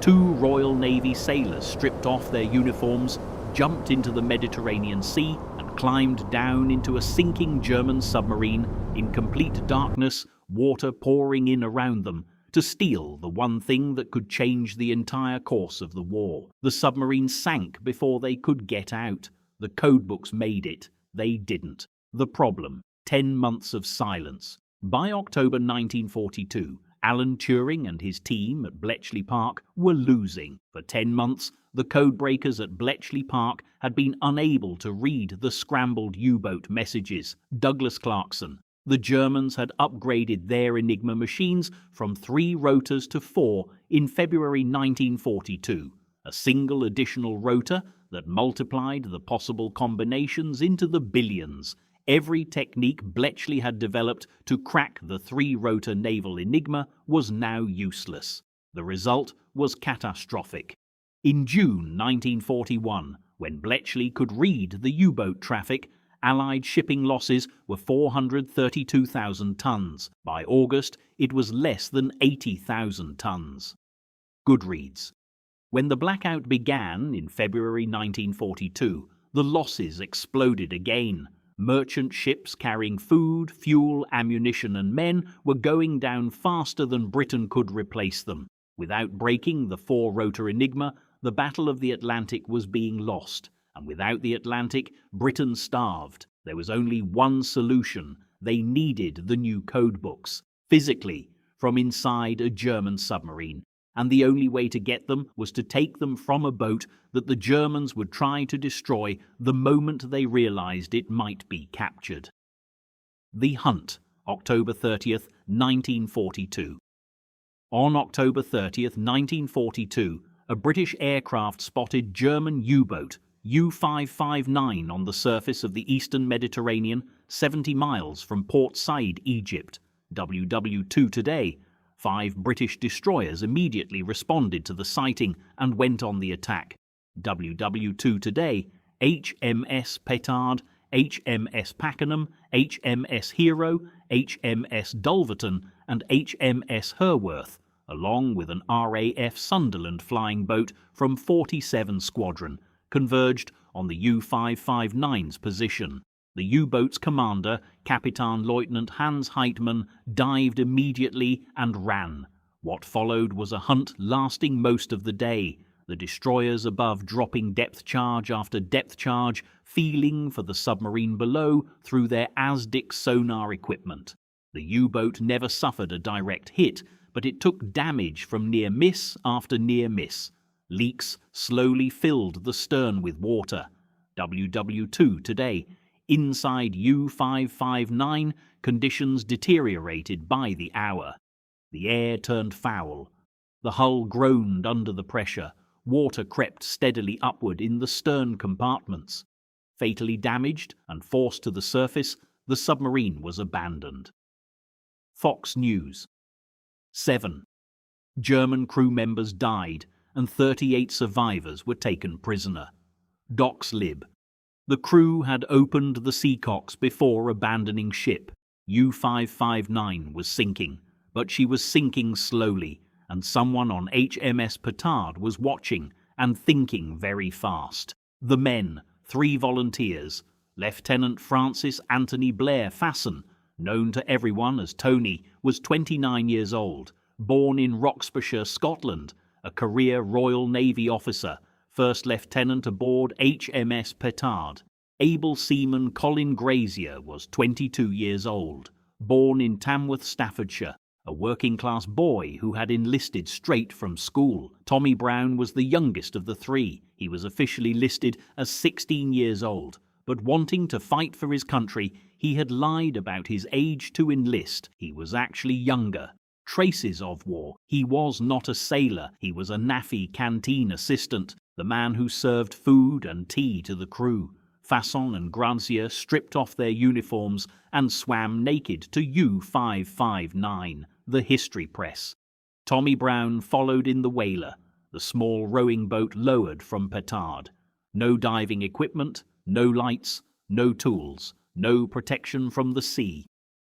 2 Royal Navy sailors stripped off their uniforms, jumped into the Mediterranean Sea, and climbed down into a sinking German submarine in complete darkness, water pouring in around them, to steal the one thing that could change the entire course of the war. The submarine sank before they could get out. The codebooks made it. They didn't. The problem: 10 months of silence. By October 1942, Alan Turing and his team at Bletchley Park were losing. For 10 months, the codebreakers at Bletchley Park had been unable to read the scrambled U-boat messages. Douglas Clarkson. The Germans had upgraded their Enigma machines from 3 rotors to 4 in February 1942, a single additional rotor that multiplied the possible combinations into the billions. Every technique Bletchley had developed to crack the 3-rotor naval Enigma was now useless. The result was catastrophic. In June 1941, when Bletchley could read the U-boat traffic, Allied shipping losses were 432,000 tons. By August, it was less than 80,000 tons. Goodreads. When the blackout began in February 1942, the losses exploded again. Merchant ships carrying food, fuel, ammunition and men were going down faster than Britain could replace them. Without breaking the 4-rotor Enigma, the Battle of the Atlantic was being lost. And without the Atlantic, Britain starved. There was only one solution. They needed the new codebooks, physically, from inside a German submarine. And the only way to get them was to take them from a boat that the Germans would try to destroy the moment they realized it might be captured. The Hunt, October 30th, 1942. On October 30th, 1942, a British aircraft spotted German U-boat U-559 on the surface of the eastern Mediterranean, 70 miles from Port Said, Egypt. WW2 Today. 5 British destroyers immediately responded to the sighting and went on the attack. WW2 Today. HMS Petard, HMS Pakenham, HMS Hero, HMS Dulverton and HMS Herworth, along with an RAF Sunderland flying boat from 47 Squadron, converged on the U-559's position. The U-boat's commander, Captain Lieutenant Hans Heitmann, dived immediately and ran. What followed was a hunt lasting most of the day, the destroyers above dropping depth charge after depth charge, feeling for the submarine below through their ASDIC sonar equipment. The U-boat never suffered a direct hit, but it took damage from near miss after near miss. Leaks slowly filled the stern with water. WW2 Today. Inside U-559, conditions deteriorated by the hour. The air turned foul. The hull groaned under the pressure. Water crept steadily upward in the stern compartments. Fatally damaged and forced to the surface, the submarine was abandoned. Fox News. 7. German crew members died and 38 survivors were taken prisoner. Docs Lib. The crew had opened the seacocks before abandoning ship. U-559 was sinking, but she was sinking slowly, and someone on HMS Petard was watching and thinking very fast. The men, 3 volunteers, Lieutenant Francis Anthony Blair Fasson, known to everyone as Tony, was 29 years old, born in Roxburghshire, Scotland, a career Royal Navy officer, First Lieutenant aboard HMS Petard. Able seaman Colin Grazier was 22 years old, born in Tamworth, Staffordshire, a working-class boy who had enlisted straight from school. Tommy Brown was the youngest of the 3. He was officially listed as 16 years old, but wanting to fight for his country, he had lied about his age to enlist. He was actually younger. Traces of war. He was not a sailor. He was a NAFI canteen assistant, the man who served food and tea to the crew. Fasson and Grazier stripped off their uniforms and swam naked to U-559, the history press. Tommy Brown followed in the whaler, the small rowing boat lowered from Petard. No diving equipment, no lights, no tools, no protection from the sea.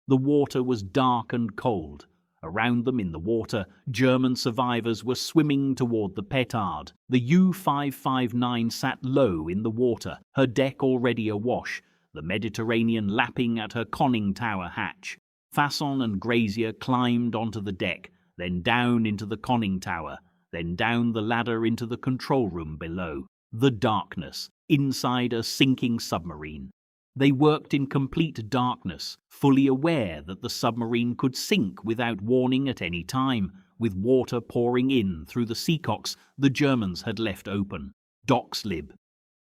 The water was dark and cold. Around them in the water, German survivors were swimming toward the petard. The U-559 sat low in the water, her deck already awash, the Mediterranean lapping at her conning tower hatch. Fasson and Grazier climbed onto the deck, then down into the conning tower, then down the ladder into the control room below. The darkness, inside a sinking submarine. They worked in complete darkness, fully aware that the submarine could sink without warning at any time, with water pouring in through the seacocks the Germans had left open. Dockslib.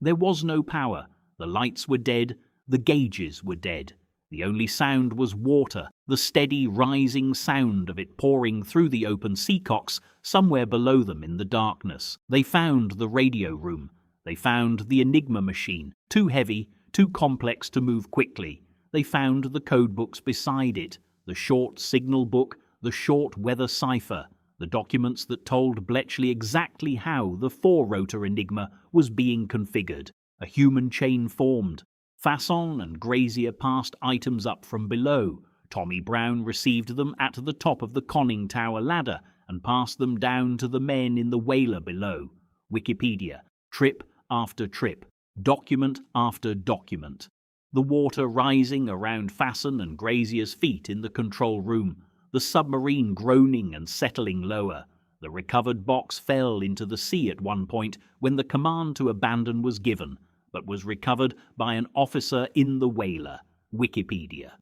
There was no power. The lights were dead. The gauges were dead. The only sound was water, the steady rising sound of it pouring through the open seacocks somewhere below them in the darkness. They found the radio room. They found the Enigma machine, too heavy, too complex to move quickly. They found the codebooks beside it, the short signal book, the short weather cipher, the documents that told Bletchley exactly how the four-rotor Enigma was being configured. A human chain formed. Fasson and Grazier passed items up from below. Tommy Brown received them at the top of the conning tower ladder and passed them down to the men in the whaler below. Wikipedia. Trip after trip. Document after document. The water rising around Fasson and Grazier's feet in the control room. The submarine groaning and settling lower. The recovered box fell into the sea at one point when the command to abandon was given, but was recovered by an officer in the whaler. Wikipedia.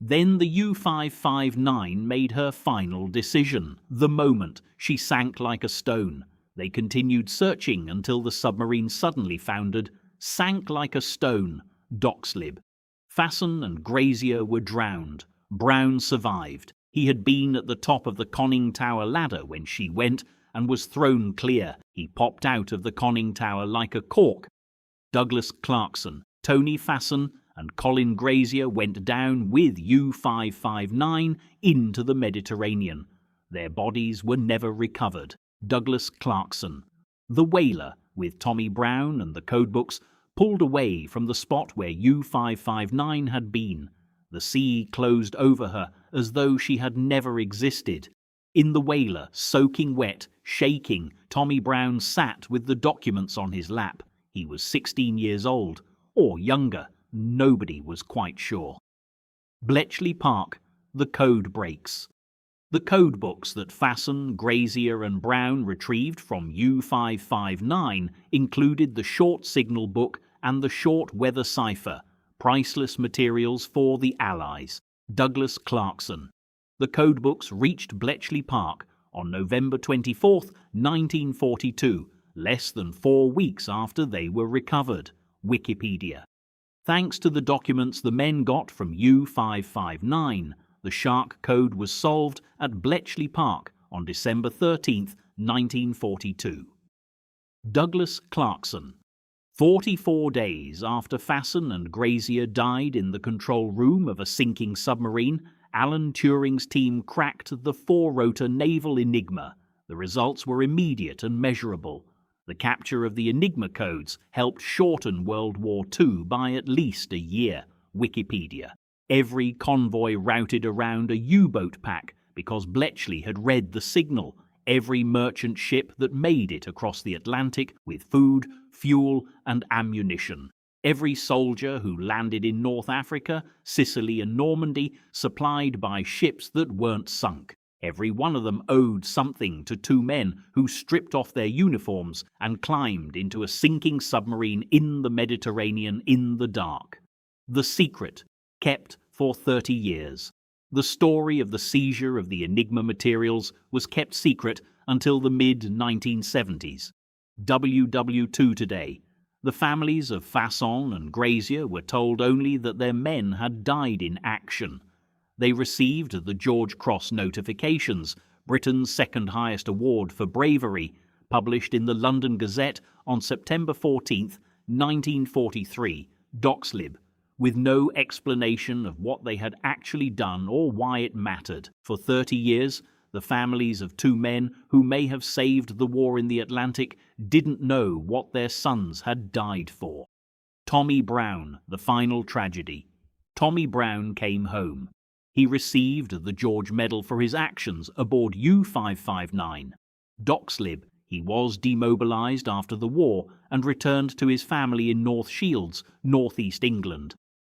Then the U-559 made her final decision. The moment she sank like a stone. They continued searching until the submarine suddenly foundered, sank like a stone. Dockslib. Fasson and Grazier were drowned. Brown survived. He had been at the top of the conning tower ladder when she went and was thrown clear. He popped out of the conning tower like a cork. Douglas Clarkson, Tony Fasson, and Colin Grazier went down with U-559 into the Mediterranean. Their bodies were never recovered. Douglas Clarkson. The whaler, with Tommy Brown and the codebooks, pulled away from the spot where U-559 had been. The sea closed over her as though she had never existed. In the whaler, soaking wet, shaking, Tommy Brown sat with the documents on his lap. He was 16 years old, or younger. Nobody was quite sure. Bletchley Park. The code breaks. The codebooks that Fasson, Grazier and Brown retrieved from U-559 included the short signal book and the short weather cipher, priceless materials for the Allies. Douglas Clarkson. The codebooks reached Bletchley Park on November 24, 1942, less than 4 weeks after they were recovered. Wikipedia. Thanks to the documents the men got from U-559, the Shark Code was solved at Bletchley Park on December 13, 1942. Douglas Clarkson. 44 days after Fasson and Grazier died in the control room of a sinking submarine, Alan Turing's team cracked the four-rotor naval Enigma. The results were immediate and measurable. The capture of the Enigma codes helped shorten World War II by at least a year. Wikipedia. Every convoy routed around a U-boat pack because Bletchley had read the signal. Every merchant ship that made it across the Atlantic with food, fuel, and ammunition. Every soldier who landed in North Africa, Sicily, and Normandy, supplied by ships that weren't sunk. Every one of them owed something to two men who stripped off their uniforms and climbed into a sinking submarine in the Mediterranean in the dark. The secret, kept for 30 years. The story of the seizure of the Enigma materials was kept secret until the mid-1970s. WW2 Today. The families of Fasson and Grazier were told only that their men had died in action. They received the George Cross notifications, Britain's second highest award for bravery, published in the London Gazette on September 14, 1943, Dockslib, with no explanation of what they had actually done or why it mattered. For 30 years, the families of two men who may have saved the war in the Atlantic didn't know what their sons had died for. Tommy Brown, the final tragedy. Tommy Brown came home. He received the George Medal for his actions aboard U-559. Dockslib, he was demobilised after the war and returned to his family in North Shields, northeast England.